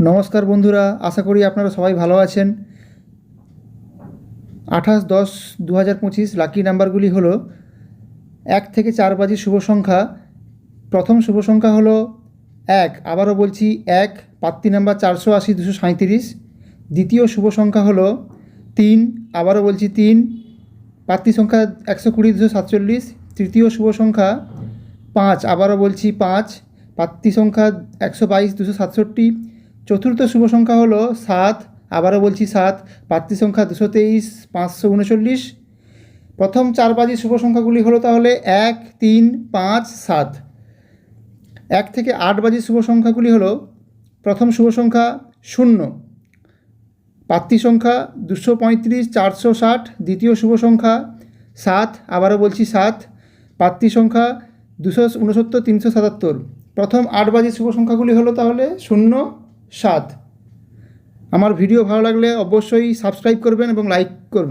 নমস্কার বন্ধুরা, আশা করি আপনারা সবাই ভালো আছেন। 28-10-2025 লাকি নাম্বারগুলি হলো 1 থেকে 4 বাজি শুভ সংখ্যা। প্রথম শুভ সংখ্যা হলো 1, আবারও বলছি 1, পাত্তি নাম্বার 480-237। দ্বিতীয় শুভ সংখ্যা হলো 3, আবারও বলছি 3, পাত্তি সংখ্যা 120-247। তৃতীয় শুভ সংখ্যা 5, আবারও বলছি 5, পাত্তি সংখ্যা 122-267। চতুর্থ শুভ সংখ্যা হলো 7, আবারও বলছি 7, পাত্তি সংখ্যা 223-539। প্রথম 4 বাজি শুভ সংখ্যাগুলি হলো তাহলে 1, 3, 5, 7। 1 থেকে 8 বাজি শুভ সংখ্যাগুলি হলো, প্রথম শুভ সংখ্যা 0, পাত্তি সংখ্যা 235-460। দ্বিতীয় শুভ সংখ্যা 7, আবারও বলছি 7, পাত্তি সংখ্যা 269-377। প্রথম 8 বাজি শুভ সংখ্যাগুলি হলো তাহলে 0, 7। আমার ভিডিও ভালো লাগলে অবশ্যই সাবস্ক্রাইব করবেন এবং লাইক করবেন।